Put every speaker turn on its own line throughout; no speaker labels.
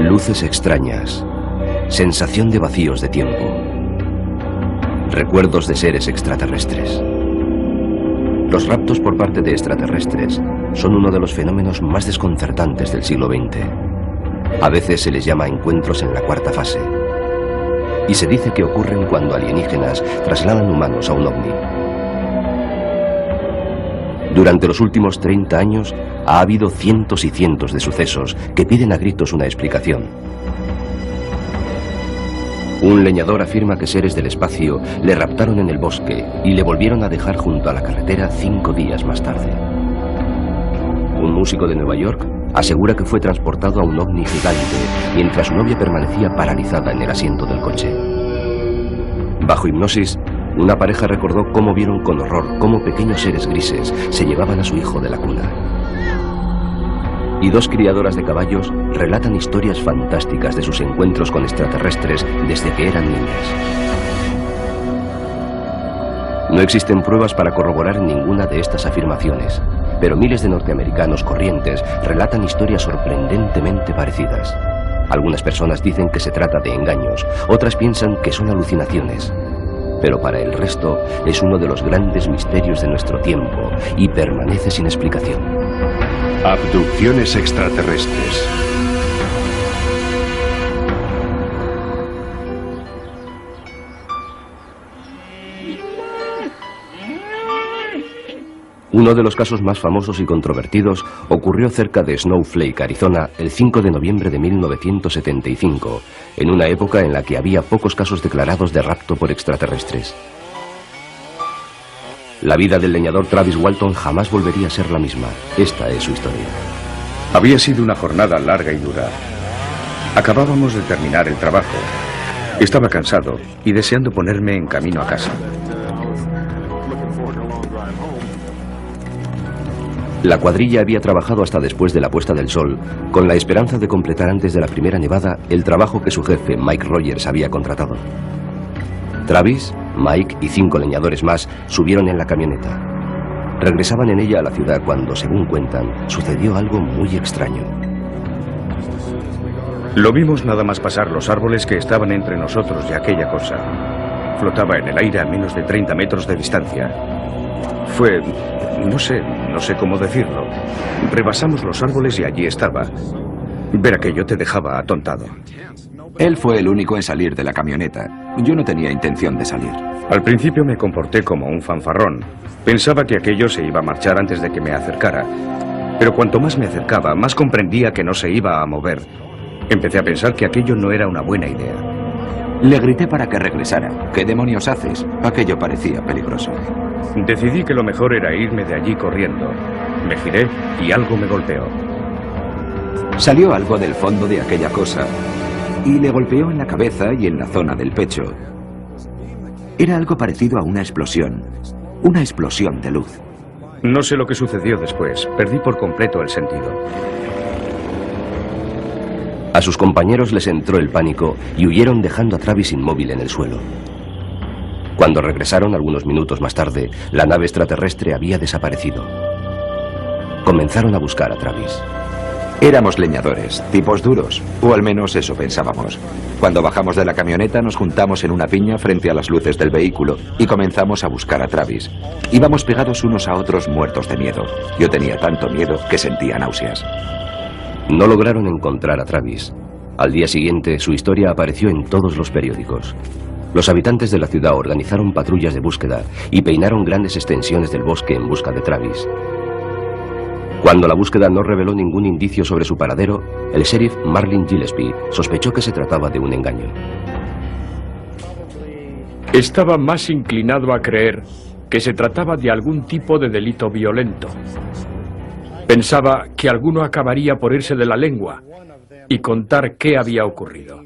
Luces extrañas. Sensación de vacíos de tiempo. Recuerdos de seres extraterrestres. Los raptos por parte de extraterrestres son uno de los fenómenos más desconcertantes del siglo XX. A veces se les llama encuentros en la cuarta fase. Y se dice que ocurren cuando alienígenas trasladan humanos a un ovni. Durante los últimos 30 años ha habido cientos y cientos de sucesos que piden a gritos una explicación. Un leñador afirma que seres del espacio le raptaron en el bosque y le volvieron a dejar junto a la carretera 5 días más tarde. Un músico de Nueva York asegura que fue transportado a un ovni gigante mientras su novia permanecía paralizada en el asiento del coche. Bajo hipnosis, una pareja recordó cómo vieron con horror cómo pequeños seres grises se llevaban a su hijo de la cuna. Y 2 criadoras de caballos relatan historias fantásticas de sus encuentros con extraterrestres desde que eran niñas. No existen pruebas para corroborar ninguna de estas afirmaciones, pero miles de norteamericanos corrientes relatan historias sorprendentemente parecidas. Algunas personas dicen que se trata de engaños, otras piensan que son alucinaciones. Pero para el resto es uno de los grandes misterios de nuestro tiempo y permanece sin explicación.
Abducciones extraterrestres.
Uno de los casos más famosos y controvertidos ocurrió cerca de Snowflake, Arizona, el 5 de noviembre de 1975, en una época en la que había pocos casos declarados de rapto por extraterrestres. La vida del leñador Travis Walton jamás volvería a ser la misma. Esta es su historia.
Había sido una jornada larga y dura. Acabábamos de terminar el trabajo. Estaba cansado y deseando ponerme en camino a casa.
La cuadrilla había trabajado hasta después de la puesta del sol, con la esperanza de completar antes de la primera nevada el trabajo que su jefe, Mike Rogers, había contratado. Travis, Mike y 5 leñadores más subieron en la camioneta. Regresaban en ella a la ciudad cuando, según cuentan, sucedió algo muy extraño.
Lo vimos nada más pasar los árboles que estaban entre nosotros y aquella cosa. Flotaba en el aire a menos de 30 metros de distancia. Fue... no sé cómo decirlo. Rebasamos los árboles y allí estaba. Ver aquello te dejaba atontado.
Él fue el único en salir de la camioneta. Yo no tenía intención de salir.
Al principio me comporté como un fanfarrón. Pensaba que aquello se iba a marchar antes de que me acercara. Pero cuanto más me acercaba, más comprendía que no se iba a mover. Empecé a pensar que aquello no era una buena idea.
Le grité para que regresara. ¿Qué demonios haces? Aquello parecía peligroso.
Decidí que lo mejor era irme de allí corriendo. Me giré y algo me golpeó.
Salió algo del fondo de aquella cosa y le golpeó en la cabeza y en la zona del pecho. Era algo parecido a una explosión de luz.
No sé lo que sucedió después. Perdí por completo el sentido.
A sus compañeros les entró el pánico y huyeron dejando a Travis inmóvil en el suelo. Cuando regresaron algunos minutos más tarde, la nave extraterrestre había desaparecido. Comenzaron a buscar a Travis.
Éramos leñadores, tipos duros, o al menos eso pensábamos. Cuando bajamos de la camioneta nos juntamos en una piña frente a las luces del vehículo y comenzamos a buscar a Travis. Íbamos pegados unos a otros muertos de miedo. Yo tenía tanto miedo que sentía náuseas.
No lograron encontrar a Travis. Al día siguiente, su historia apareció en todos los periódicos. Los habitantes de la ciudad organizaron patrullas de búsqueda y peinaron grandes extensiones del bosque en busca de Travis. Cuando la búsqueda no reveló ningún indicio sobre su paradero, el sheriff Marlin Gillespie sospechó que se trataba de un engaño.
Estaba más inclinado a creer que se trataba de algún tipo de delito violento. Pensaba que alguno acabaría por irse de la lengua y contar qué había ocurrido.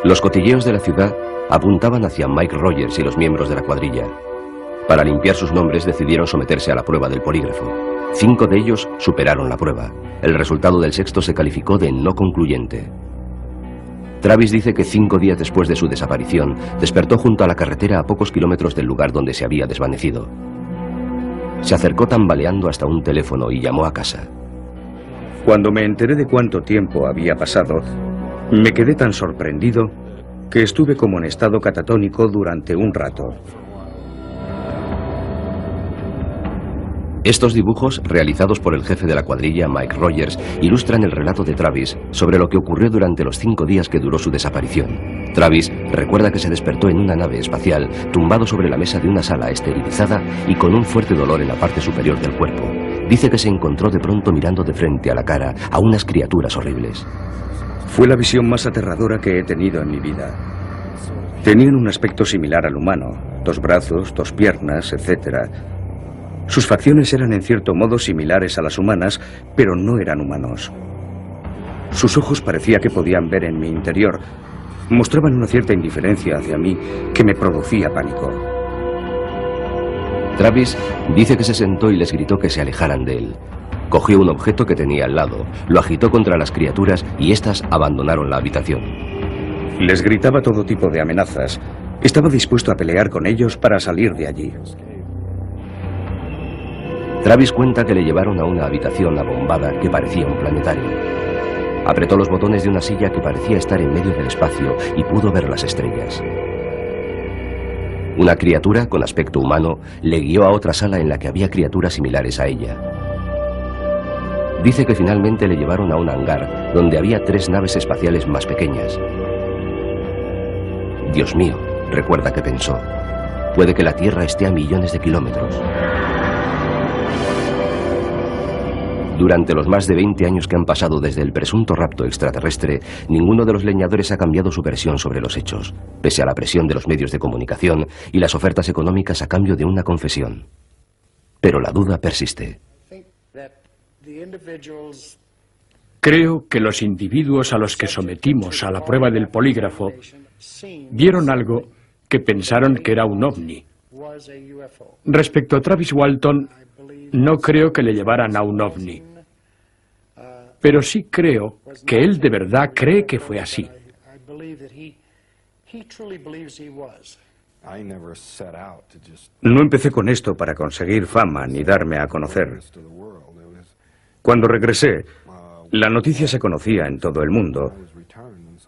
Los cotilleos de la ciudad apuntaban hacia Mike Rogers y los miembros de la cuadrilla. Para limpiar sus nombres decidieron someterse a la prueba del polígrafo. 5 de ellos superaron la prueba. El resultado del sexto se calificó de no concluyente. Travis dice que 5 días después de su desaparición, despertó junto a la carretera a pocos kilómetros del lugar donde se había desvanecido. Se acercó tambaleando hasta un teléfono y llamó a casa.
Cuando me enteré de cuánto tiempo había pasado, me quedé tan sorprendido que estuve como en estado catatónico durante un rato.
Estos dibujos, realizados por el jefe de la cuadrilla, Mike Rogers, ilustran el relato de Travis sobre lo que ocurrió durante los 5 días que duró su desaparición. Travis recuerda que se despertó en una nave espacial, tumbado sobre la mesa de una sala esterilizada y con un fuerte dolor en la parte superior del cuerpo. Dice que se encontró de pronto mirando de frente a la cara a unas criaturas horribles.
Fue la visión más aterradora que he tenido en mi vida. Tenían un aspecto similar al humano, 2 brazos, 2 piernas, etc. Sus facciones eran en cierto modo similares a las humanas, pero no eran humanos. Sus ojos parecía que podían ver en mi interior. Mostraban una cierta indiferencia hacia mí que me producía pánico.
Travis dice que se sentó y les gritó que se alejaran de él. Cogió un objeto que tenía al lado, lo agitó contra las criaturas y éstas abandonaron la habitación.
Les gritaba todo tipo de amenazas. Estaba dispuesto a pelear con ellos para salir de allí.
Travis cuenta que le llevaron a una habitación abombada que parecía un planetario. Apretó los botones de una silla que parecía estar en medio del espacio y pudo ver las estrellas. Una criatura con aspecto humano le guió a otra sala en la que había criaturas similares a ella. Dice que finalmente le llevaron a un hangar donde había 3 naves espaciales más pequeñas. Dios mío, recuerda que pensó, puede que la Tierra esté a millones de kilómetros. Durante los más de 20 años que han pasado desde el presunto rapto extraterrestre, ninguno de los leñadores ha cambiado su versión sobre los hechos, pese a la presión de los medios de comunicación y las ofertas económicas a cambio de una confesión. Pero la duda persiste.
Creo que los individuos a los que sometimos a la prueba del polígrafo vieron algo que pensaron que era un ovni. Respecto a Travis Walton, no creo que le llevaran a un ovni, pero sí creo que él de verdad cree que fue así.
No empecé con esto para conseguir fama ni darme a conocer. Cuando regresé, la noticia se conocía en todo el mundo.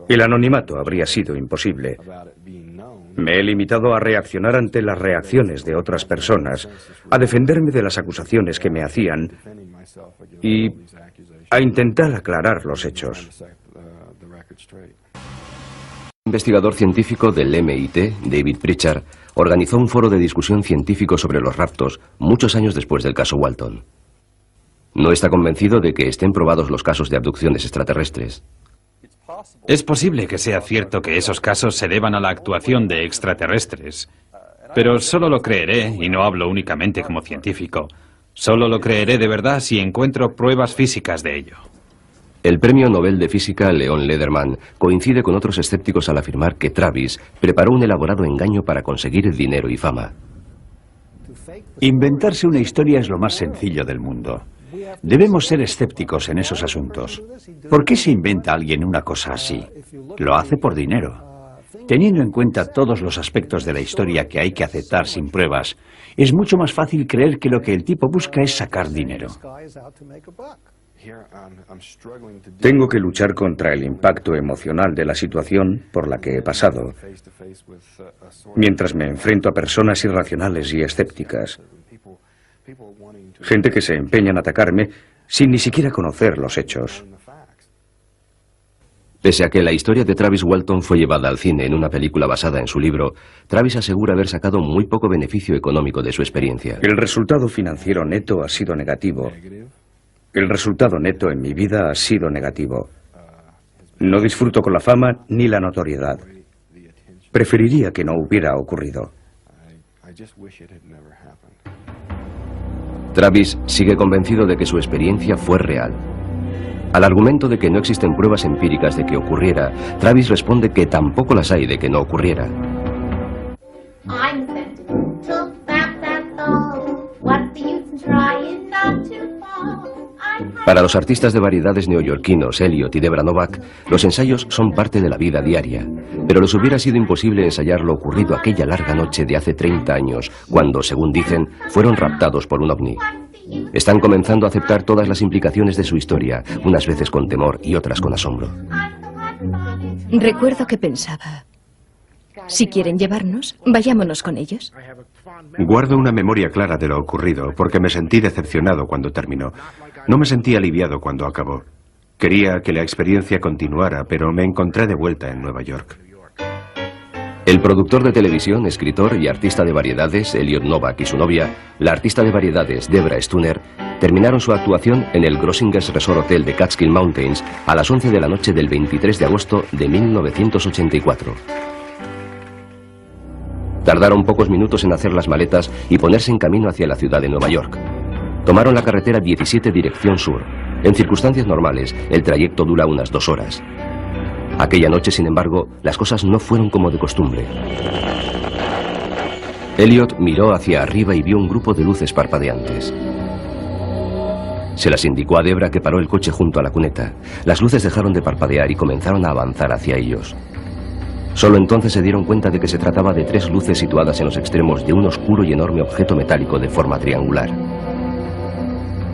El anonimato habría sido imposible. Me he limitado a reaccionar ante las reacciones de otras personas, a defenderme de las acusaciones que me hacían y a intentar aclarar los hechos.
Un investigador científico del MIT, David Pritchard, organizó un foro de discusión científico sobre los raptos muchos años después del caso Walton. No está convencido de que estén probados los casos de abducciones extraterrestres.
Es posible que sea cierto que esos casos se deban a la actuación de extraterrestres, pero solo lo creeré, y no hablo únicamente como científico, solo lo creeré de verdad si encuentro pruebas físicas de ello.
El premio Nobel de Física Leon Lederman coincide con otros escépticos al afirmar que Travis preparó un elaborado engaño para conseguir el dinero y fama.
Inventarse una historia es lo más sencillo del mundo. Debemos ser escépticos en esos asuntos. ¿Por qué se inventa alguien una cosa así? Lo hace por dinero. Teniendo en cuenta todos los aspectos de la historia que hay que aceptar sin pruebas, es mucho más fácil creer que lo que el tipo busca es sacar dinero.
Tengo que luchar contra el impacto emocional de la situación por la que he pasado, mientras me enfrento a personas irracionales y escépticas. Gente que se empeña en atacarme sin ni siquiera conocer los hechos.
Pese a que la historia de Travis Walton fue llevada al cine en una película basada en su libro, Travis asegura haber sacado muy poco beneficio económico de su experiencia.
El resultado financiero neto ha sido negativo. El resultado neto en mi vida ha sido negativo. No disfruto con la fama ni la notoriedad. Preferiría que no hubiera ocurrido.
Travis sigue convencido de que su experiencia fue real. Al argumento de que no existen pruebas empíricas de que ocurriera, Travis responde que tampoco las hay de que no ocurriera. Para los artistas de variedades neoyorquinos Elliot y Debra Novak, los ensayos son parte de la vida diaria, pero les hubiera sido imposible ensayar lo ocurrido aquella larga noche de hace 30 años, cuando, según dicen, fueron raptados por un ovni. Están comenzando a aceptar todas las implicaciones de su historia, unas veces con temor y otras con asombro.
Recuerdo que pensaba, si quieren llevarnos, vayámonos con ellos.
Guardo una memoria clara de lo ocurrido porque me sentí decepcionado cuando terminó. No me sentí aliviado cuando acabó. Quería que la experiencia continuara, pero me encontré de vuelta en Nueva York.
El productor de televisión, escritor y artista de variedades, Elliot Novak, y su novia, la artista de variedades, Debra Stuner, terminaron su actuación en el Grossinger's Resort Hotel de Catskill Mountains a las 11 de la noche del 23 de agosto de 1984. Tardaron pocos minutos en hacer las maletas y ponerse en camino hacia la ciudad de Nueva York. Tomaron la carretera 17 dirección sur. En circunstancias normales, el trayecto dura unas 2 horas. Aquella noche, sin embargo, las cosas no fueron como de costumbre. Elliot miró hacia arriba y vio un grupo de luces parpadeantes. Se las indicó a Debra, que paró el coche junto a la cuneta. Las luces dejaron de parpadear y comenzaron a avanzar hacia ellos. Solo entonces se dieron cuenta de que se trataba de 3 luces situadas en los extremos de un oscuro y enorme objeto metálico de forma triangular.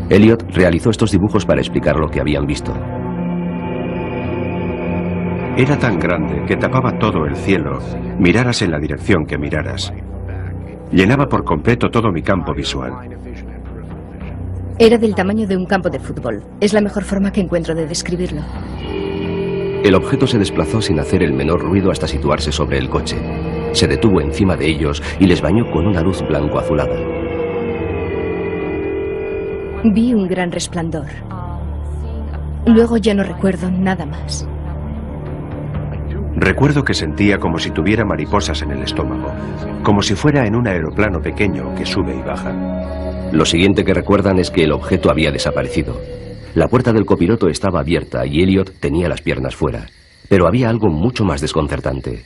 Elliot realizó estos dibujos para explicar lo que habían visto.
Era tan grande que tapaba todo el cielo, miraras en la dirección que miraras. Llenaba por completo todo mi campo visual.
Era del tamaño de un campo de fútbol. Es la mejor forma que encuentro de describirlo.
El objeto se desplazó sin hacer el menor ruido hasta situarse sobre el coche. Se detuvo encima de ellos y les bañó con una luz blanco-azulada.
Vi un gran resplandor. Luego ya no recuerdo nada más.
Recuerdo que sentía como si tuviera mariposas en el estómago, como si fuera en un aeroplano pequeño que sube y baja.
Lo siguiente que recuerdan es que el objeto había desaparecido. La puerta del copiloto estaba abierta y Elliot tenía las piernas fuera. Pero había algo mucho más desconcertante.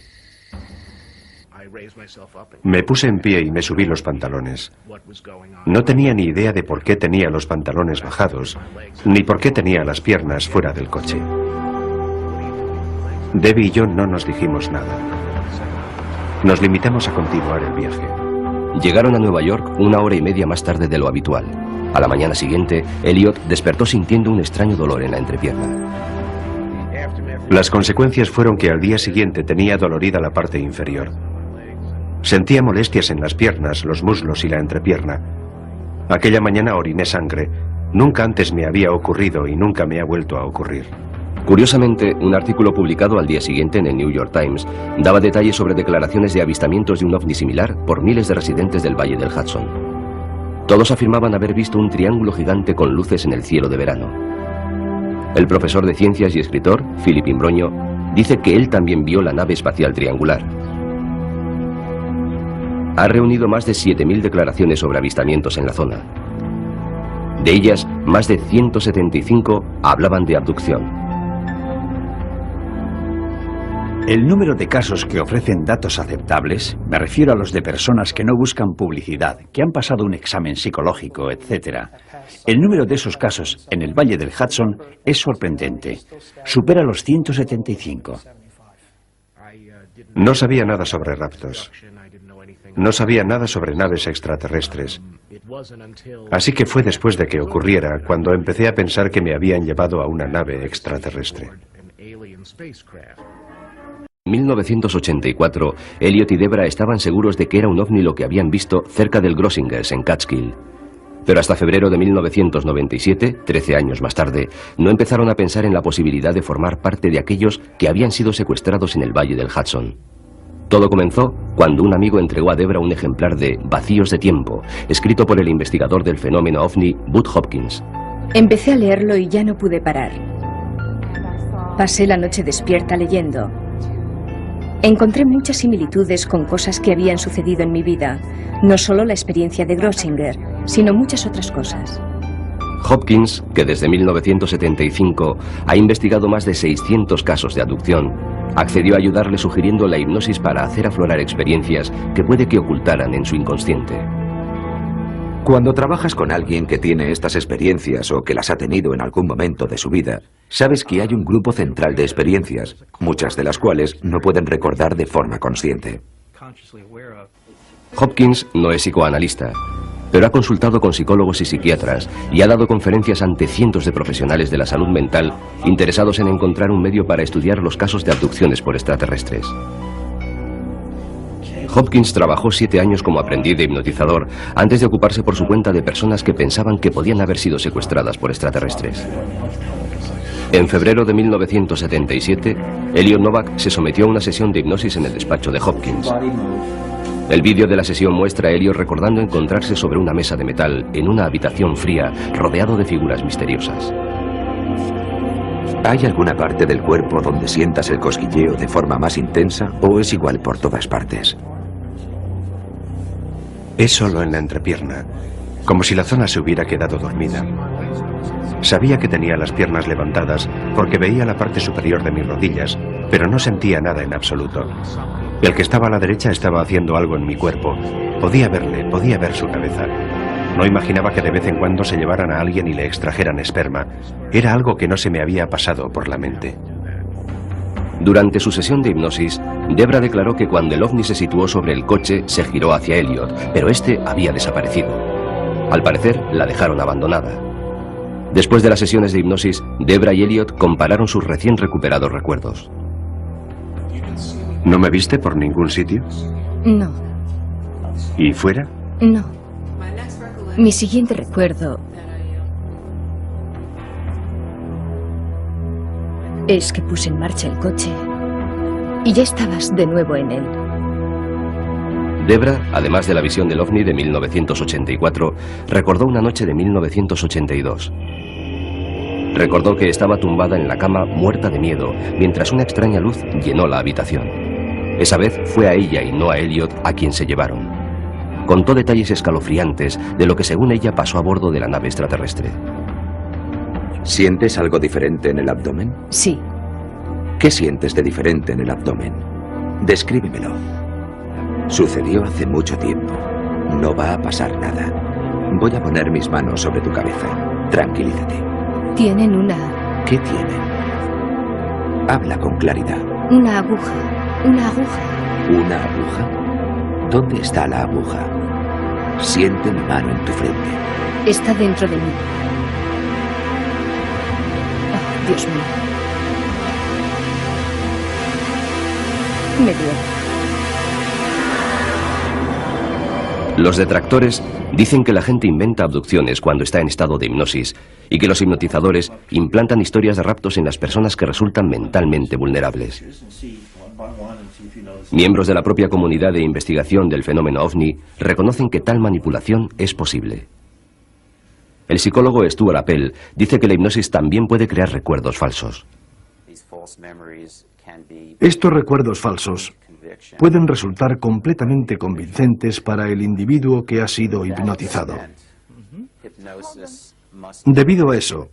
Me puse en pie y me subí los pantalones. No tenía ni idea de por qué tenía los pantalones bajados, ni por qué tenía las piernas fuera del coche. Debbie y yo no nos dijimos nada. Nos limitamos a continuar el viaje.
Llegaron a Nueva York 1 hora y media más tarde de lo habitual. A la mañana siguiente, Elliot despertó sintiendo un extraño dolor en la entrepierna.
Las consecuencias fueron que al día siguiente tenía dolorida la parte inferior. Sentía molestias en las piernas, los muslos y la entrepierna. Aquella mañana oriné sangre. Nunca antes me había ocurrido y nunca me ha vuelto a ocurrir.
Curiosamente, un artículo publicado al día siguiente en el New York Times daba detalles sobre declaraciones de avistamientos de un ovni similar por miles de residentes del Valle del Hudson. Todos afirmaban haber visto un triángulo gigante con luces en el cielo de verano. El profesor de ciencias y escritor, Philip Imbroño, dice que él también vio la nave espacial triangular. Ha reunido más de 7.000 declaraciones sobre avistamientos en la zona. De ellas, más de 175 hablaban de abducción.
El número de casos que ofrecen datos aceptables, me refiero a los de personas que no buscan publicidad, que han pasado un examen psicológico, etc. El número de esos casos en el Valle del Hudson es sorprendente. Supera los 175.
No sabía nada sobre raptos. No sabía nada sobre naves extraterrestres. Así que fue después de que ocurriera cuando empecé a pensar que me habían llevado a una nave extraterrestre.
En 1984, Elliot y Debra estaban seguros de que era un ovni lo que habían visto cerca del Grossinger's en Catskill. Pero hasta febrero de 1997, 13 años más tarde, no empezaron a pensar en la posibilidad de formar parte de aquellos que habían sido secuestrados en el Valle del Hudson. Todo comenzó cuando un amigo entregó a Debra un ejemplar de Vacíos de tiempo, escrito por el investigador del fenómeno ovni, Bud Hopkins.
Empecé a leerlo y ya no pude parar. Pasé la noche despierta leyendo. Encontré muchas similitudes con cosas que habían sucedido en mi vida, no solo la experiencia de Grossinger, sino muchas otras cosas.
Hopkins, que desde 1975 ha investigado más de 600 casos de abducción, accedió a ayudarle sugiriendo la hipnosis para hacer aflorar experiencias que puede que ocultaran en su inconsciente.
Cuando trabajas con alguien que tiene estas experiencias o que las ha tenido en algún momento de su vida, sabes que hay un grupo central de experiencias, muchas de las cuales no pueden recordar de forma consciente.
Hopkins no es psicoanalista, pero ha consultado con psicólogos y psiquiatras y ha dado conferencias ante cientos de profesionales de la salud mental interesados en encontrar un medio para estudiar los casos de abducciones por extraterrestres. Hopkins trabajó 7 años como aprendiz de hipnotizador antes de ocuparse por su cuenta de personas que pensaban que podían haber sido secuestradas por extraterrestres. En febrero de 1977, Elliot Novak se sometió a una sesión de hipnosis en el despacho de Hopkins. El vídeo de la sesión muestra a Elliot recordando encontrarse sobre una mesa de metal en una habitación fría, rodeado de figuras misteriosas.
¿Hay alguna parte del cuerpo donde sientas el cosquilleo de forma más intensa o es igual por todas partes?
Es solo en la entrepierna, como si la zona se hubiera quedado dormida. Sabía que tenía las piernas levantadas porque veía la parte superior de mis rodillas, pero no sentía nada en absoluto. El que estaba a la derecha estaba haciendo algo en mi cuerpo. Podía verle, podía ver su cabeza. No imaginaba que de vez en cuando se llevaran a alguien y le extrajeran esperma. Era algo que no se me había pasado por la mente.
Durante su sesión de hipnosis, Debra declaró que cuando el ovni se situó sobre el coche, se giró hacia Elliot, pero este había desaparecido. Al parecer, la dejaron abandonada. Después de las sesiones de hipnosis, Debra y Elliot compararon sus recién recuperados recuerdos.
¿No me viste por ningún sitio?
No.
¿Y fuera?
No. Mi siguiente recuerdo es que puse en marcha el coche y ya estabas de nuevo en él.
Debra, además de la visión del ovni de 1984, recordó una noche de 1982. Recordó que estaba tumbada en la cama muerta de miedo mientras una extraña luz llenó la habitación. Esa vez fue a ella y no a Elliot a quien se llevaron. Contó detalles escalofriantes de lo que según ella pasó a bordo de la nave extraterrestre.
¿Sientes algo diferente en el abdomen?
Sí.
¿Qué sientes de diferente en el abdomen? Descríbemelo. Sucedió hace mucho tiempo. No va a pasar nada. Voy a poner mis manos sobre tu cabeza. Tranquilízate.
Tienen una...
¿Qué tienen? Habla con claridad.
Una aguja. Una aguja.
¿Una aguja? ¿Dónde está la aguja? Siente mi mano en tu frente.
Está dentro de mí. Oh, Dios mío. Me duele.
Los detractores dicen que la gente inventa abducciones cuando está en estado de hipnosis y que los hipnotizadores implantan historias de raptos en las personas que resultan mentalmente vulnerables. Miembros de la propia comunidad de investigación del fenómeno OVNI reconocen que tal manipulación es posible. El psicólogo Stuart Appel dice que la hipnosis también puede crear recuerdos falsos.
Estos recuerdos falsos pueden resultar completamente convincentes para el individuo que ha sido hipnotizado. Debido a eso,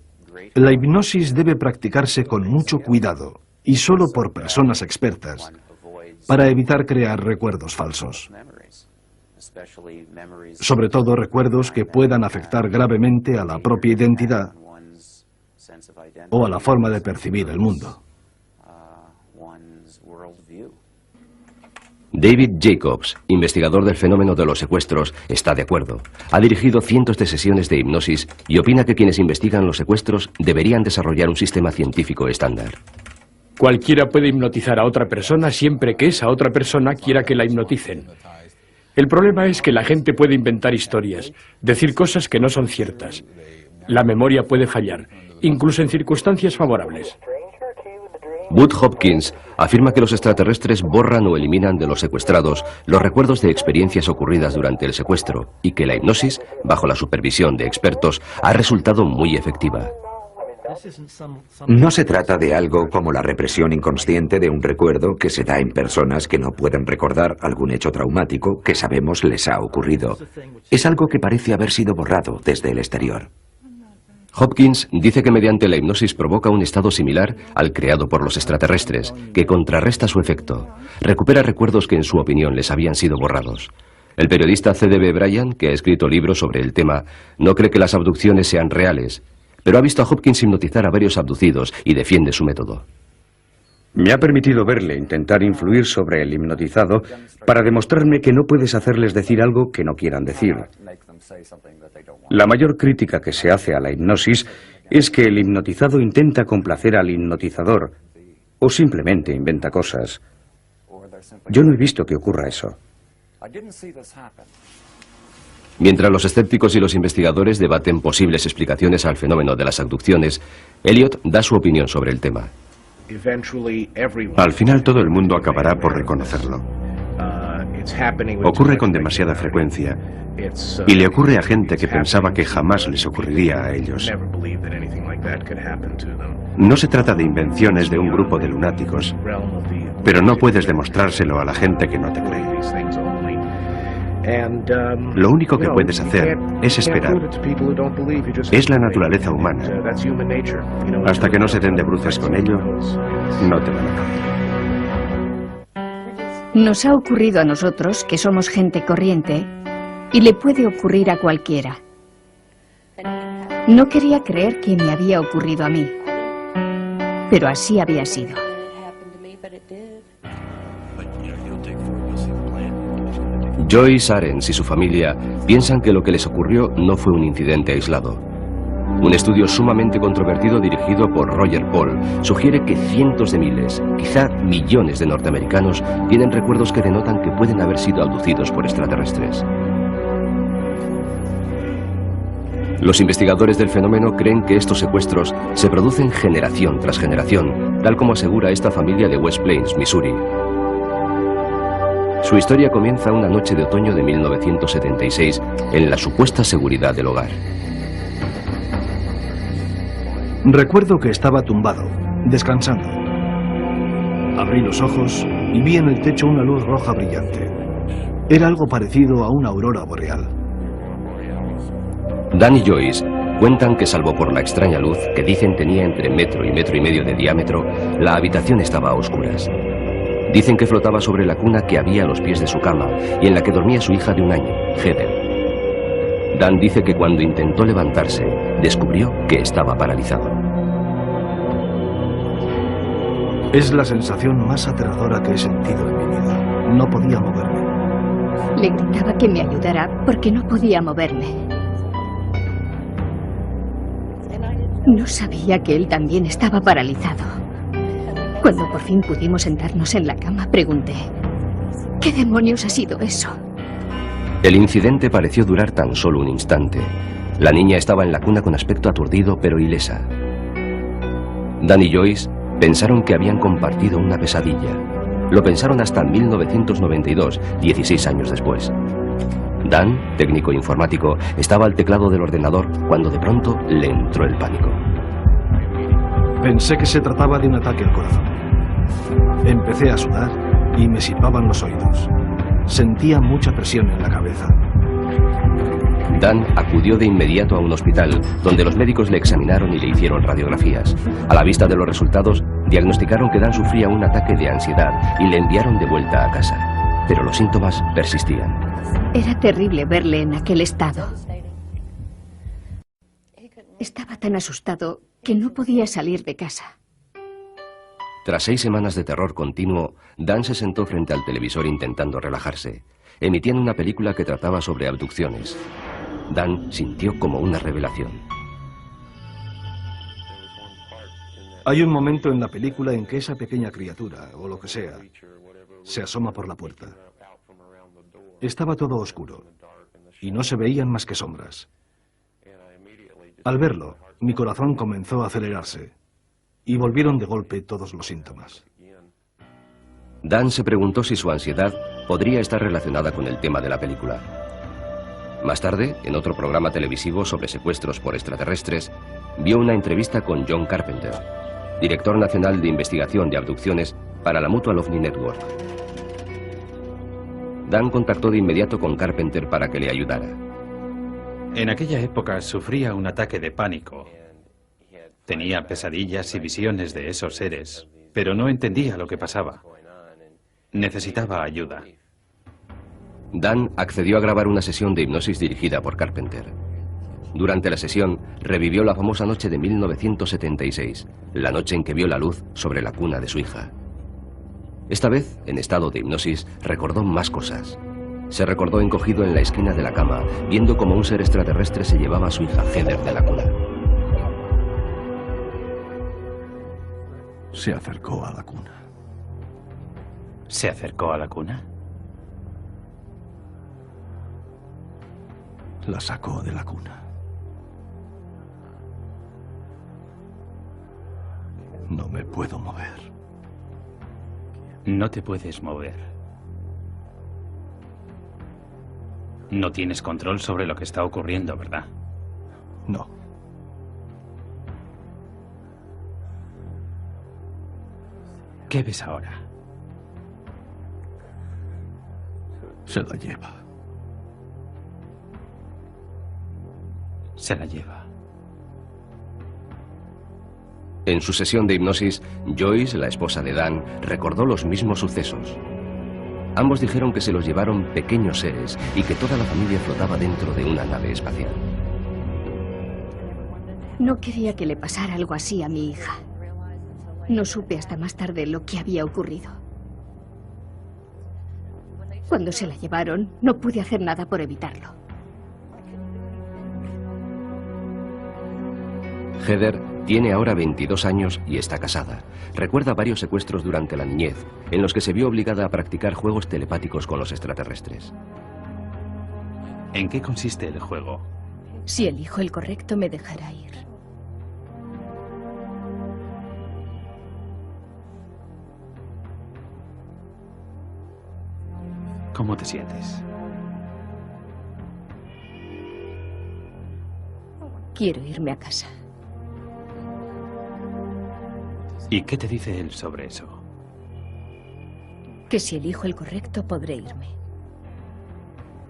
la hipnosis debe practicarse con mucho cuidado y solo por personas expertas para evitar crear recuerdos falsos. Sobre todo recuerdos que puedan afectar gravemente a la propia identidad o a la forma de percibir el mundo.
David Jacobs, investigador del fenómeno de los secuestros, está de acuerdo. Ha dirigido cientos de sesiones de hipnosis y opina que quienes investigan los secuestros deberían desarrollar un sistema científico estándar.
Cualquiera puede hipnotizar a otra persona siempre que esa otra persona quiera que la hipnoticen. El problema es que la gente puede inventar historias, decir cosas que no son ciertas. La memoria puede fallar, incluso en circunstancias favorables.
Bud Hopkins afirma que los extraterrestres borran o eliminan de los secuestrados los recuerdos de experiencias ocurridas durante el secuestro y que la hipnosis, bajo la supervisión de expertos, ha resultado muy efectiva.
No se trata de algo como la represión inconsciente de un recuerdo que se da en personas que no pueden recordar algún hecho traumático que sabemos les ha ocurrido. Es algo que parece haber sido borrado desde el exterior.
Hopkins dice que mediante la hipnosis provoca un estado similar al creado por los extraterrestres, que contrarresta su efecto. Recupera recuerdos que en su opinión les habían sido borrados. El periodista C.D.B. Bryant, que ha escrito libros sobre el tema, no cree que las abducciones sean reales, pero ha visto a Hopkins hipnotizar a varios abducidos y defiende su método.
Me ha permitido verle intentar influir sobre el hipnotizado para demostrarme que no puedes hacerles decir algo que no quieran decir. La mayor crítica que se hace a la hipnosis es que el hipnotizado intenta complacer al hipnotizador o simplemente inventa cosas. Yo no he visto que ocurra eso.
Mientras los escépticos y los investigadores debaten posibles explicaciones al fenómeno de las abducciones, Elliot da su opinión sobre el tema.
Al final todo el mundo acabará por reconocerlo. Ocurre con demasiada frecuencia y le ocurre a gente que pensaba que jamás les ocurriría a ellos. No se trata de invenciones de un grupo de lunáticos, pero no puedes demostrárselo a la gente que no te cree. Lo único que puedes hacer es esperar. Es la naturaleza humana. Hasta que no se den de bruces con ello, no te van a creer.
Nos ha ocurrido a nosotros, que somos gente corriente, y le puede ocurrir a cualquiera. No quería creer que me había ocurrido a mí, pero así había sido.
Joyce Arens y su familia piensan que lo que les ocurrió no fue un incidente aislado. Un estudio sumamente controvertido dirigido por Roger Paul sugiere que cientos de miles, quizá millones de norteamericanos tienen recuerdos que denotan que pueden haber sido abducidos por extraterrestres. Los investigadores del fenómeno creen que estos secuestros se producen generación tras generación, tal como asegura esta familia de West Plains, Missouri. Su historia comienza una noche de otoño de 1976 en la supuesta seguridad del hogar.
Recuerdo que estaba tumbado, descansando. Abrí los ojos y vi en el techo una luz roja brillante. Era algo parecido a una aurora boreal.
Dan y Joyce cuentan que, salvo por la extraña luz que dicen tenía entre metro y medio de diámetro, la habitación estaba a oscuras. Dicen que flotaba sobre la cuna que había a los pies de su cama y en la que dormía su hija de 1 año, Heather. Dan dice que cuando intentó levantarse, descubrió que estaba paralizado.
Es la sensación más aterradora que he sentido en mi vida. No podía moverme.
Le gritaba que me ayudara porque no podía moverme. No sabía que él también estaba paralizado. Cuando por fin pudimos sentarnos en la cama, pregunté: ¿qué demonios ha sido eso?
El incidente pareció durar tan solo un instante. La niña estaba en la cuna con aspecto aturdido pero ilesa. Dan y Joyce pensaron que habían compartido una pesadilla. Lo pensaron hasta 1992, 16 años después. Dan, técnico informático, estaba al teclado del ordenador cuando de pronto le entró el pánico.
Pensé que se trataba de un ataque al corazón. Empecé a sudar y me silbaban los oídos. Sentía mucha presión en la cabeza.
Dan acudió de inmediato a un hospital, donde los médicos le examinaron y le hicieron radiografías. A la vista de los resultados, diagnosticaron que Dan sufría un ataque de ansiedad y le enviaron de vuelta a casa. Pero los síntomas persistían.
Era terrible verle en aquel estado. Estaba tan asustado que no podía salir de casa.
Tras 6 semanas de terror continuo, Dan se sentó frente al televisor intentando relajarse. Emitían una película que trataba sobre abducciones. Dan sintió como una revelación.
Hay un momento en la película en que esa pequeña criatura, o lo que sea, se asoma por la puerta. Estaba todo oscuro y no se veían más que sombras. Al verlo, mi corazón comenzó a acelerarse y volvieron de golpe todos los síntomas.
Dan se preguntó si su ansiedad podría estar relacionada con el tema de la película. Más tarde, en otro programa televisivo sobre secuestros por extraterrestres, vio una entrevista con John Carpenter, director nacional de investigación de abducciones para la Mutual OVNI Network. Dan contactó de inmediato con Carpenter para que le ayudara.
En aquella época sufría un ataque de pánico. Tenía pesadillas y visiones de esos seres, pero no entendía lo que pasaba. Necesitaba ayuda.
Dan accedió a grabar una sesión de hipnosis dirigida por Carpenter. Durante la sesión, revivió la famosa noche de 1976, la noche en que vio la luz sobre la cuna de su hija. Esta vez, en estado de hipnosis, recordó más cosas. Se recordó encogido en la esquina de la cama, viendo cómo un ser extraterrestre se llevaba a su hija Heather de la cuna.
Se acercó a la cuna.
¿Se acercó a la cuna?
La sacó de la cuna. No me puedo mover.
No te puedes mover. No tienes control sobre lo que está ocurriendo, ¿verdad?
No.
¿Qué ves ahora?
Se la lleva.
Se la lleva.
En su sesión de hipnosis, Joyce, la esposa de Dan, recordó los mismos sucesos. Ambos dijeron que se los llevaron pequeños seres y que toda la familia flotaba dentro de una nave espacial.
No quería que le pasara algo así a mi hija. No supe hasta más tarde lo que había ocurrido. Cuando se la llevaron, no pude hacer nada por evitarlo.
Heather tiene ahora 22 años y está casada. Recuerda varios secuestros durante la niñez, en los que se vio obligada a practicar juegos telepáticos con los extraterrestres.
¿En qué consiste el juego?
Si elijo el correcto, me dejará ir.
¿Cómo te sientes?
Quiero irme a casa.
¿Y qué te dice él sobre eso?
Que si elijo el correcto, podré irme.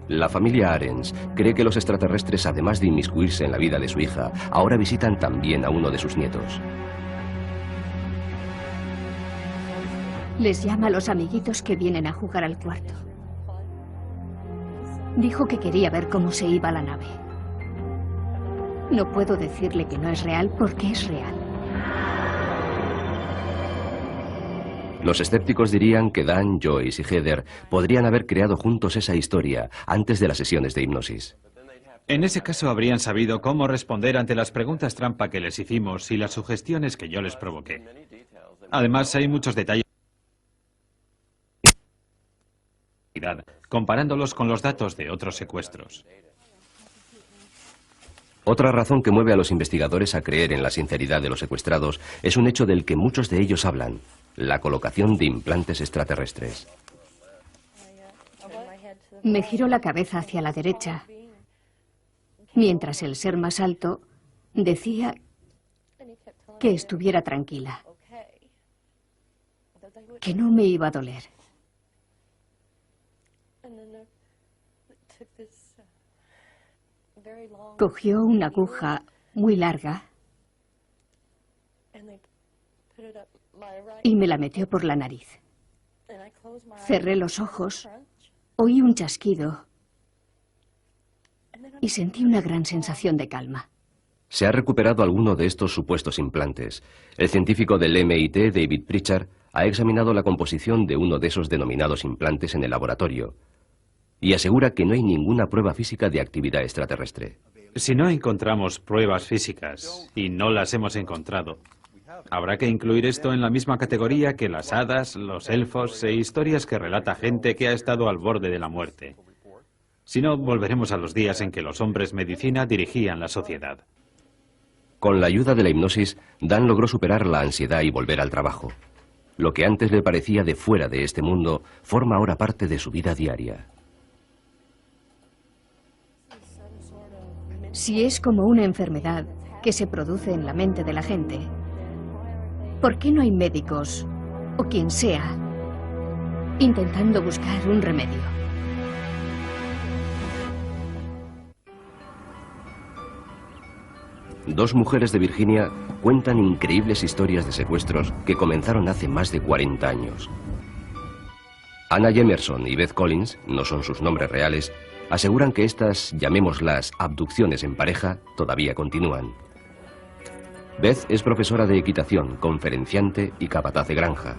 La familia Arens cree que los extraterrestres, además de inmiscuirse en la vida de su hija, ahora visitan también a uno de sus nietos.
Les llama a los amiguitos que vienen a jugar al cuarto. Dijo que quería ver cómo se iba la nave. No puedo decirle que no es real porque es real.
Los escépticos dirían que Dan, Joyce y Heather podrían haber creado juntos esa historia antes de las sesiones de hipnosis.
En ese caso habrían sabido cómo responder ante las preguntas trampa que les hicimos y las sugestiones que yo les provoqué. Además, hay muchos detalles comparándolos con los datos de otros secuestros.
Otra razón que mueve a los investigadores a creer en la sinceridad de los secuestrados es un hecho del que muchos de ellos hablan: la colocación de implantes extraterrestres.
Me giró la cabeza hacia la derecha, mientras el ser más alto decía que estuviera tranquila, que no me iba a doler. Cogió una aguja muy larga y me la metió por la nariz. Cerré los ojos, oí un chasquido y sentí una gran sensación de calma.
Se ha recuperado alguno de estos supuestos implantes. El científico del MIT, David Pritchard, ha examinado la composición de uno de esos denominados implantes en el laboratorio y asegura que no hay ninguna prueba física de actividad extraterrestre.
Si no encontramos pruebas físicas, y no las hemos encontrado, habrá que incluir esto en la misma categoría que las hadas, los elfos e historias que relata gente que ha estado al borde de la muerte. Si no, volveremos a los días en que los hombres medicina dirigían la sociedad.
Con la ayuda de la hipnosis, Dan logró superar la ansiedad y volver al trabajo. Lo que antes le parecía de fuera de este mundo, forma ahora parte de su vida diaria.
Si es como una enfermedad que se produce en la mente de la gente, ¿por qué no hay médicos, o quien sea, intentando buscar un remedio?
Dos mujeres de Virginia cuentan increíbles historias de secuestros que comenzaron hace más de 40 años. Anna Jemerson y Beth Collins, no son sus nombres reales, aseguran que estas, llamémoslas abducciones en pareja, todavía continúan. Beth es profesora de equitación, conferenciante y capataz de granja.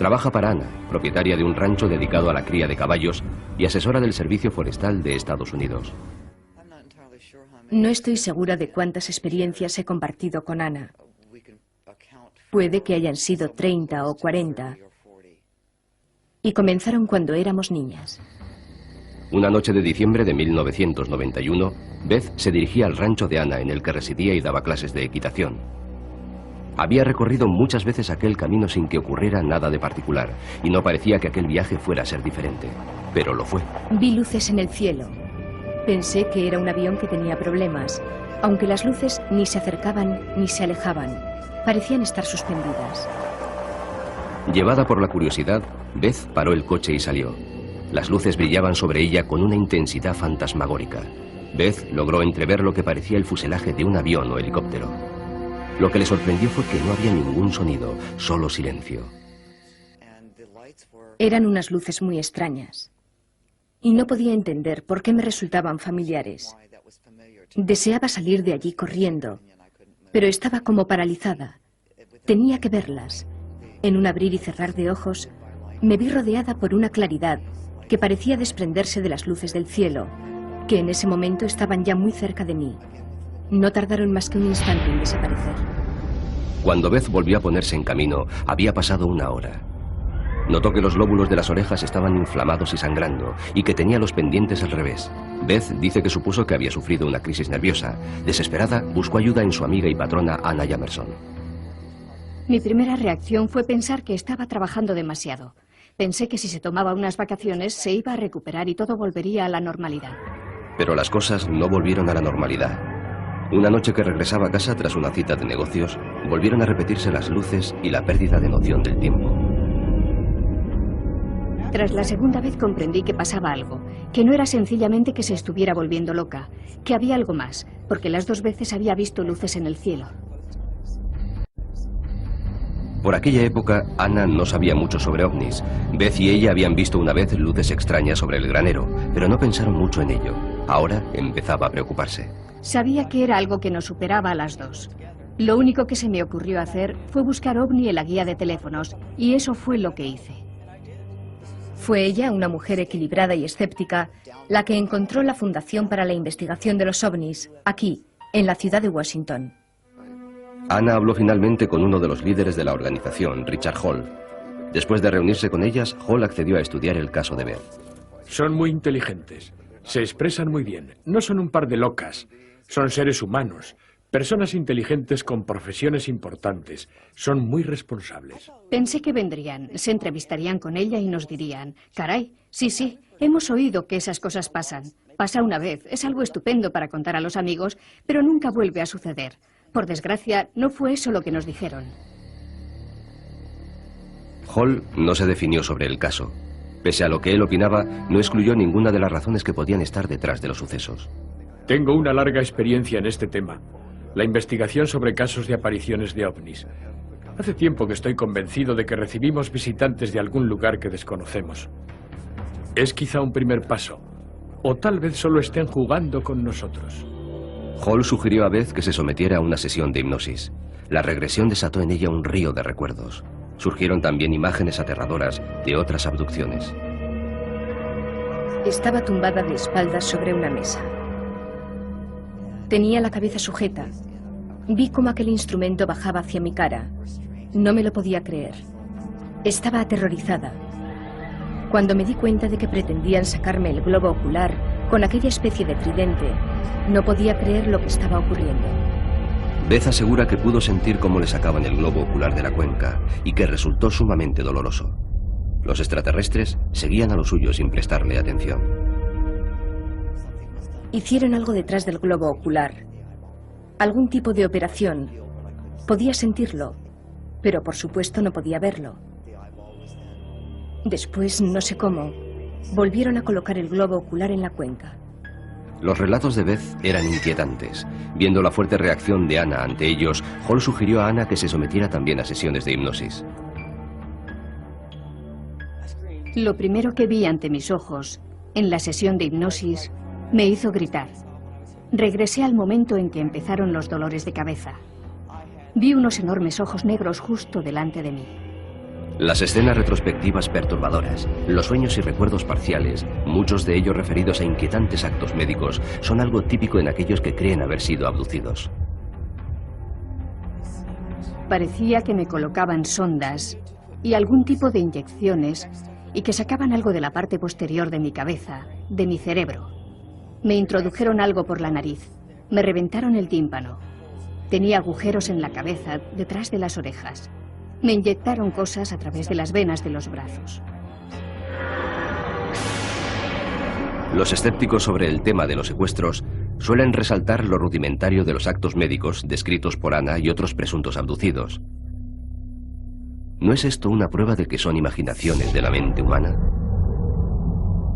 Trabaja para Anna, propietaria de un rancho dedicado a la cría de caballos y asesora del Servicio Forestal de Estados Unidos.
No estoy segura de cuántas experiencias he compartido con Anna. Puede que hayan sido 30 o 40. Y comenzaron cuando éramos niñas.
Una noche de diciembre de 1991, Beth se dirigía al rancho de Anna en el que residía y daba clases de equitación. Había recorrido muchas veces aquel camino sin que ocurriera nada de particular, y no parecía que aquel viaje fuera a ser diferente, pero lo fue.
Vi luces en el cielo. Pensé que era un avión que tenía problemas, aunque las luces ni se acercaban ni se alejaban. Parecían estar suspendidas.
Llevada por la curiosidad, Beth paró el coche y salió. Las luces brillaban sobre ella con una intensidad fantasmagórica. Beth logró entrever lo que parecía el fuselaje de un avión o helicóptero. Lo que le sorprendió fue que no había ningún sonido, solo silencio.
Eran unas luces muy extrañas. Y no podía entender por qué me resultaban familiares. Deseaba salir de allí corriendo, pero estaba como paralizada. Tenía que verlas. En un abrir y cerrar de ojos, me vi rodeada por una claridad que parecía desprenderse de las luces del cielo, que en ese momento estaban ya muy cerca de mí. No tardaron más que un instante en desaparecer.
Cuando Beth volvió a ponerse en camino, había pasado una hora. Notó que los lóbulos de las orejas estaban inflamados y sangrando, y que tenía los pendientes al revés. Beth dice que supuso que había sufrido una crisis nerviosa. Desesperada, buscó ayuda en su amiga y patrona Anna Jamerson.
Mi primera reacción fue pensar que estaba trabajando demasiado. Pensé que si se tomaba unas vacaciones se iba a recuperar y todo volvería a la normalidad.
Pero las cosas no volvieron a la normalidad. Una noche que regresaba a casa tras una cita de negocios, volvieron a repetirse las luces y la pérdida de noción del tiempo.
Tras la segunda vez comprendí que pasaba algo, que no era sencillamente que se estuviera volviendo loca, que había algo más, porque las dos veces había visto luces en el cielo.
Por aquella época, Anna no sabía mucho sobre ovnis. Beth y ella habían visto una vez luces extrañas sobre el granero, pero no pensaron mucho en ello. Ahora empezaba a preocuparse.
Sabía que era algo que nos superaba a las dos. Lo único que se me ocurrió hacer fue buscar ovni en la guía de teléfonos, y eso fue lo que hice.
Fue ella, una mujer equilibrada y escéptica, la que encontró la Fundación para la Investigación de los OVNIs, aquí, en la ciudad de Washington.
Anna habló finalmente con uno de los líderes de la organización, Richard Hall. Después de reunirse con ellas, Hall accedió a estudiar el caso de Beth.
Son muy inteligentes, se expresan muy bien, no son un par de locas, son seres humanos, personas inteligentes con profesiones importantes, son muy responsables.
Pensé que vendrían, se entrevistarían con ella y nos dirían, caray, sí, hemos oído que esas cosas pasan. Pasa una vez, es algo estupendo para contar a los amigos, pero nunca vuelve a suceder. Por desgracia, no fue eso lo que nos dijeron.
Hall no se definió sobre el caso. Pese a lo que él opinaba, no excluyó ninguna de las razones que podían estar detrás de los sucesos.
Tengo una larga experiencia en este tema, la investigación sobre casos de apariciones de ovnis. Hace tiempo que estoy convencido de que recibimos visitantes de algún lugar que desconocemos. Es quizá un primer paso, o tal vez solo estén jugando con nosotros.
Hall sugirió a Beth que se sometiera a una sesión de hipnosis. La regresión desató en ella un río de recuerdos. Surgieron también imágenes aterradoras de otras abducciones.
Estaba tumbada de espaldas sobre una mesa. Tenía la cabeza sujeta. Vi cómo aquel instrumento bajaba hacia mi cara. No me lo podía creer. Estaba aterrorizada. Cuando me di cuenta de que pretendían sacarme el globo ocular con aquella especie de tridente, no podía creer lo que estaba ocurriendo.
Beth asegura que pudo sentir cómo le sacaban el globo ocular de la cuenca y que resultó sumamente doloroso. Los extraterrestres seguían a lo suyo sin prestarle atención.
Hicieron algo detrás del globo ocular. Algún tipo de operación. Podía sentirlo, pero por supuesto no podía verlo. Después, no sé cómo, volvieron a colocar el globo ocular en la cuenca.
Los relatos de Beth eran inquietantes. Viendo la fuerte reacción de Anna ante ellos, Hall sugirió a Anna que se sometiera también a sesiones de hipnosis.
Lo primero que vi ante mis ojos, en la sesión de hipnosis, me hizo gritar. Regresé al momento en que empezaron los dolores de cabeza. Vi unos enormes ojos negros justo delante de mí.
Las escenas retrospectivas perturbadoras, los sueños y recuerdos parciales, muchos de ellos referidos a inquietantes actos médicos, son algo típico en aquellos que creen haber sido abducidos.
Parecía que me colocaban sondas y algún tipo de inyecciones y que sacaban algo de la parte posterior de mi cabeza, de mi cerebro. Me introdujeron algo por la nariz, me reventaron el tímpano. Tenía agujeros en la cabeza, detrás de las orejas. Me inyectaron cosas a través de las venas de los brazos.
Los escépticos sobre el tema de los secuestros suelen resaltar lo rudimentario de los actos médicos descritos por Anna y otros presuntos abducidos. ¿No es esto una prueba de que son imaginaciones de la mente humana?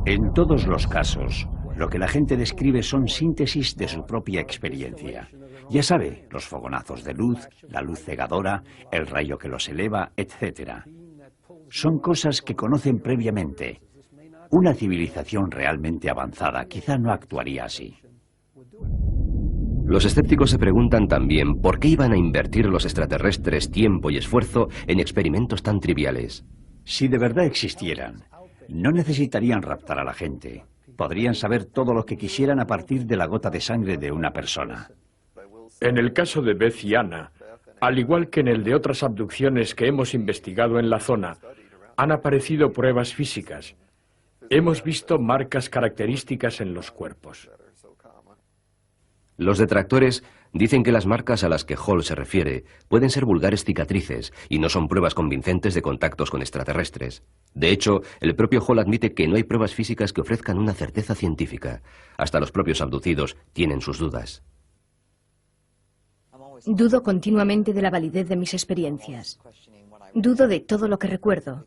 En todos los casos, lo que la gente describe son síntesis de su propia experiencia. Ya sabe, los fogonazos de luz, la luz cegadora, el rayo que los eleva, etc. Son cosas que conocen previamente. Una civilización realmente avanzada quizá no actuaría así.
Los escépticos se preguntan también por qué iban a invertir los extraterrestres tiempo y esfuerzo en experimentos tan triviales.
Si de verdad existieran, no necesitarían raptar a la gente. Podrían saber todo lo que quisieran a partir de la gota de sangre de una persona.
En el caso de Beth y Anna, al igual que en el de otras abducciones que hemos investigado en la zona, han aparecido pruebas físicas. Hemos visto marcas características en los cuerpos.
Los detractores dicen que las marcas a las que Hall se refiere pueden ser vulgares cicatrices y no son pruebas convincentes de contactos con extraterrestres. De hecho, el propio Hall admite que no hay pruebas físicas que ofrezcan una certeza científica. Hasta los propios abducidos tienen sus dudas.
Dudo continuamente de la validez de mis experiencias. Dudo de todo lo que recuerdo,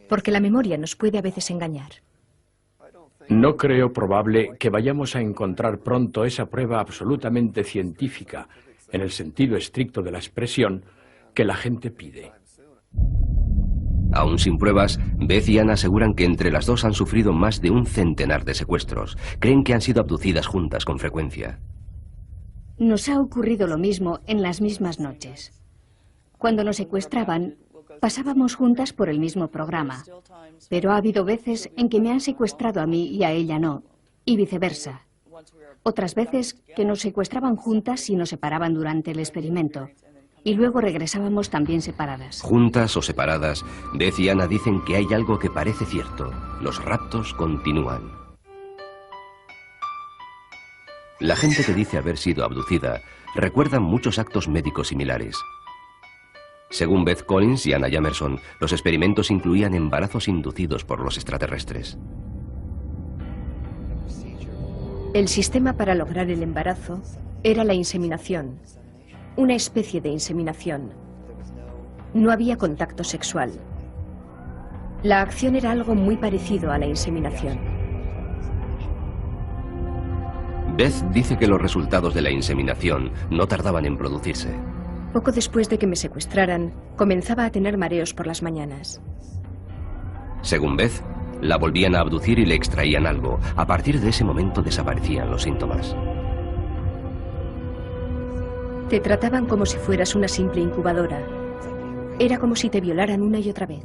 porque la memoria nos puede a veces engañar.
No creo probable que vayamos a encontrar pronto esa prueba absolutamente científica, en el sentido estricto de la expresión, que la gente pide.
Aún sin pruebas, Beth y Anna aseguran que entre las dos han sufrido más de un centenar de secuestros. Creen que han sido abducidas juntas con frecuencia.
Nos ha ocurrido lo mismo en las mismas noches. Cuando nos secuestraban, pasábamos juntas por el mismo programa, pero ha habido veces en que me han secuestrado a mí y a ella no, y viceversa. Otras veces que nos secuestraban juntas y nos separaban durante el experimento, y luego regresábamos también separadas.
Juntas o separadas, Beth y Anna dicen que hay algo que parece cierto. Los raptos continúan. La gente que dice haber sido abducida recuerda muchos actos médicos similares. Según Beth Collins y Anna Jamerson, los experimentos incluían embarazos inducidos por los extraterrestres.
El sistema para lograr el embarazo era la inseminación, una especie de inseminación. No había contacto sexual. La acción era algo muy parecido a la inseminación.
Beth dice que los resultados de la inseminación no tardaban en producirse.
Poco después de que me secuestraran, comenzaba a tener mareos por las mañanas.
Según Beth, la volvían a abducir y le extraían algo. A partir de ese momento desaparecían los síntomas.
Te trataban como si fueras una simple incubadora. Era como si te violaran una y otra vez.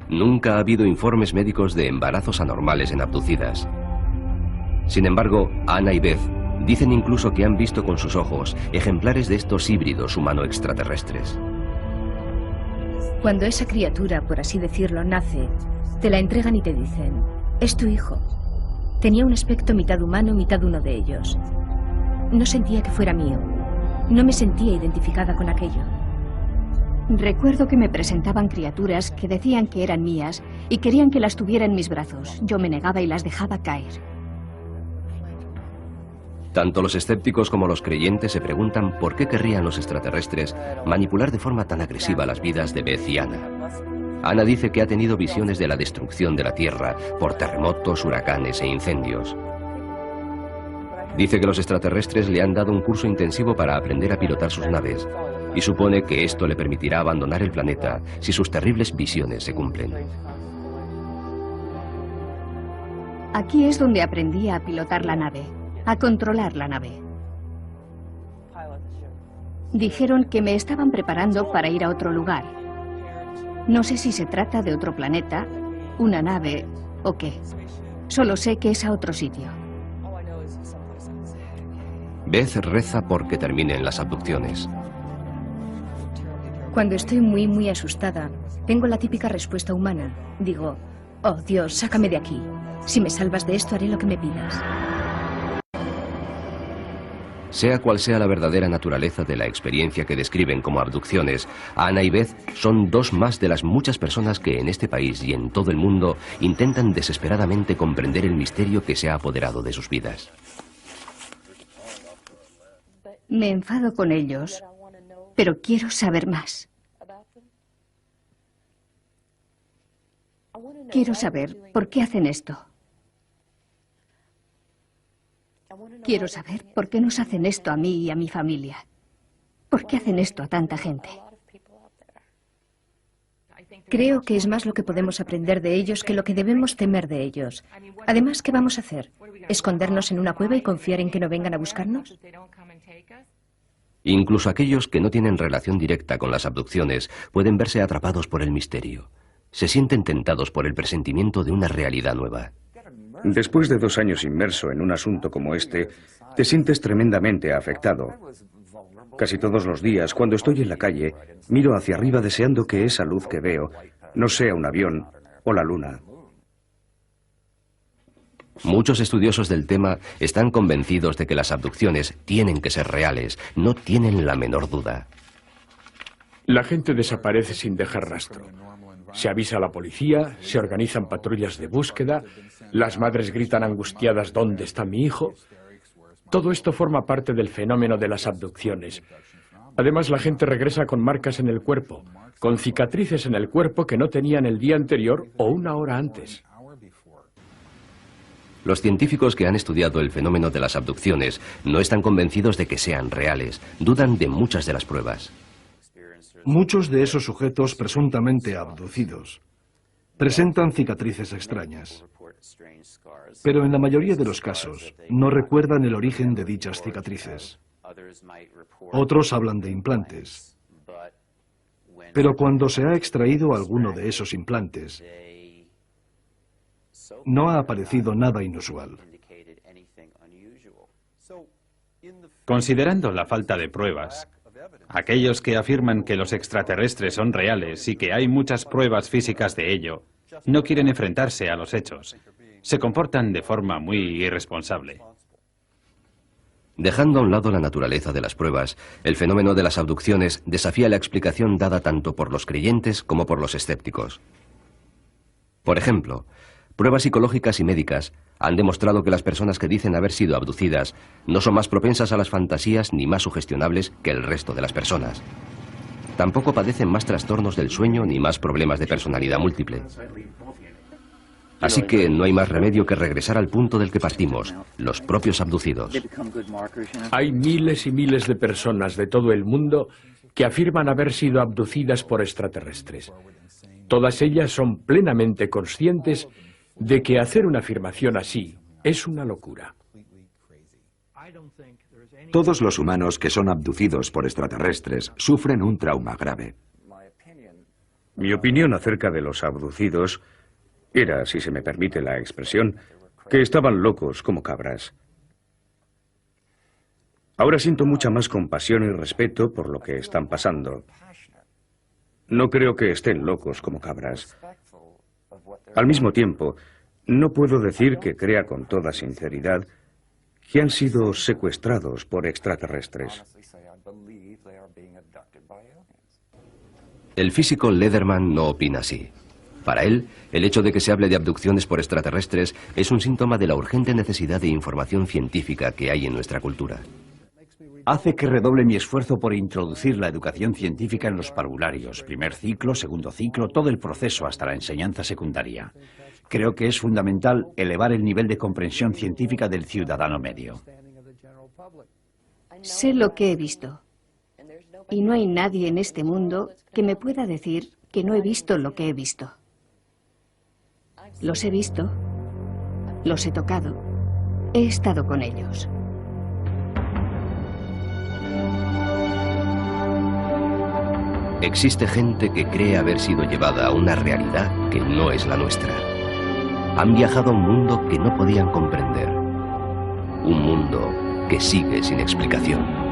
Nunca ha habido informes médicos de embarazos anormales en abducidas. Sin embargo, Anna y Beth dicen incluso que han visto con sus ojos ejemplares de estos híbridos humano-extraterrestres.
Cuando esa criatura, por así decirlo, nace, te la entregan y te dicen, es tu hijo. Tenía un aspecto mitad humano, mitad uno de ellos. No sentía que fuera mío. No me sentía identificada con aquello.
Recuerdo que me presentaban criaturas que decían que eran mías y querían que las tuviera en mis brazos. Yo me negaba y las dejaba caer.
Tanto los escépticos como los creyentes se preguntan por qué querrían los extraterrestres manipular de forma tan agresiva las vidas de Beth y Anna. Anna dice que ha tenido visiones de la destrucción de la Tierra por terremotos, huracanes e incendios. Dice que los extraterrestres le han dado un curso intensivo para aprender a pilotar sus naves y supone que esto le permitirá abandonar el planeta si sus terribles visiones se cumplen.
Aquí es donde aprendí a pilotar la nave, a controlar la nave. Dijeron que me estaban preparando para ir a otro lugar. No sé si se trata de otro planeta, una nave o qué. Solo sé que es a otro sitio.
Beth reza porque terminen las abducciones.
Cuando estoy muy asustada, tengo la típica respuesta humana. Digo, oh Dios, sácame de aquí. Si me salvas de esto, haré lo que me pidas.
Sea cual sea la verdadera naturaleza de la experiencia que describen como abducciones, Ana y Beth son dos más de las muchas personas que en este país y en todo el mundo intentan desesperadamente comprender el misterio que se ha apoderado de sus vidas.
Me enfado con ellos, pero quiero saber más. Quiero saber por qué hacen esto. Quiero saber por qué nos hacen esto a mí y a mi familia. ¿Por qué hacen esto a tanta gente?
Creo que es más lo que podemos aprender de ellos que lo que debemos temer de ellos. Además, ¿qué vamos a hacer? ¿Escondernos en una cueva y confiar en que no vengan a buscarnos?
Incluso aquellos que no tienen relación directa con las abducciones pueden verse atrapados por el misterio. Se sienten tentados por el presentimiento de una realidad nueva.
Después de 2 años inmerso en un asunto como este, te sientes tremendamente afectado. Casi todos los días, cuando estoy en la calle, miro hacia arriba deseando que esa luz que veo no sea un avión o la luna.
Muchos estudiosos del tema están convencidos de que las abducciones tienen que ser reales, no tienen la menor duda.
La gente desaparece sin dejar rastro. Se avisa a la policía, se organizan patrullas de búsqueda, las madres gritan angustiadas ¿dónde está mi hijo? Todo esto forma parte del fenómeno de las abducciones. Además, la gente regresa con marcas en el cuerpo, con cicatrices en el cuerpo que no tenían el día anterior o una hora antes.
Los científicos que han estudiado el fenómeno de las abducciones no están convencidos de que sean reales, dudan de muchas de las pruebas.
Muchos de esos sujetos presuntamente abducidos presentan cicatrices extrañas, pero en la mayoría de los casos no recuerdan el origen de dichas cicatrices. Otros hablan de implantes, pero cuando se ha extraído alguno de esos implantes, no ha aparecido nada inusual.
Considerando la falta de pruebas, aquellos que afirman que los extraterrestres son reales y que hay muchas pruebas físicas de ello, no quieren enfrentarse a los hechos. Se comportan de forma muy irresponsable.
Dejando a un lado la naturaleza de las pruebas, el fenómeno de las abducciones desafía la explicación dada tanto por los creyentes como por los escépticos. Por ejemplo, pruebas psicológicas y médicas han demostrado que las personas que dicen haber sido abducidas no son más propensas a las fantasías ni más sugestionables que el resto de las personas. Tampoco padecen más trastornos del sueño ni más problemas de personalidad múltiple. Así que no hay más remedio que regresar al punto del que partimos, los propios abducidos.
Hay miles y miles de personas de todo el mundo que afirman haber sido abducidas por extraterrestres. Todas ellas son plenamente conscientes de que hacer una afirmación así es una locura.
Todos los humanos que son abducidos por extraterrestres sufren un trauma grave.
Mi opinión acerca de los abducidos era, si se me permite la expresión, que estaban locos como cabras. Ahora siento mucha más compasión y respeto por lo que están pasando. No creo que estén locos como cabras. Al mismo tiempo, no puedo decir que crea con toda sinceridad que han sido secuestrados por extraterrestres.
El físico Lederman no opina así. Para él, el hecho de que se hable de abducciones por extraterrestres es un síntoma de la urgente necesidad de información científica que hay en nuestra cultura.
Hace que redoble mi esfuerzo por introducir la educación científica en los parvularios, primer ciclo, segundo ciclo, todo el proceso hasta la enseñanza secundaria. Creo que es fundamental elevar el nivel de comprensión científica del ciudadano medio.
Sé lo que he visto. Y no hay nadie en este mundo que me pueda decir que no he visto lo que he visto. Los he visto, los he tocado, he estado con ellos.
Existe gente que cree haber sido llevada a una realidad que no es la nuestra. Han viajado a un mundo que no podían comprender. Un mundo que sigue sin explicación.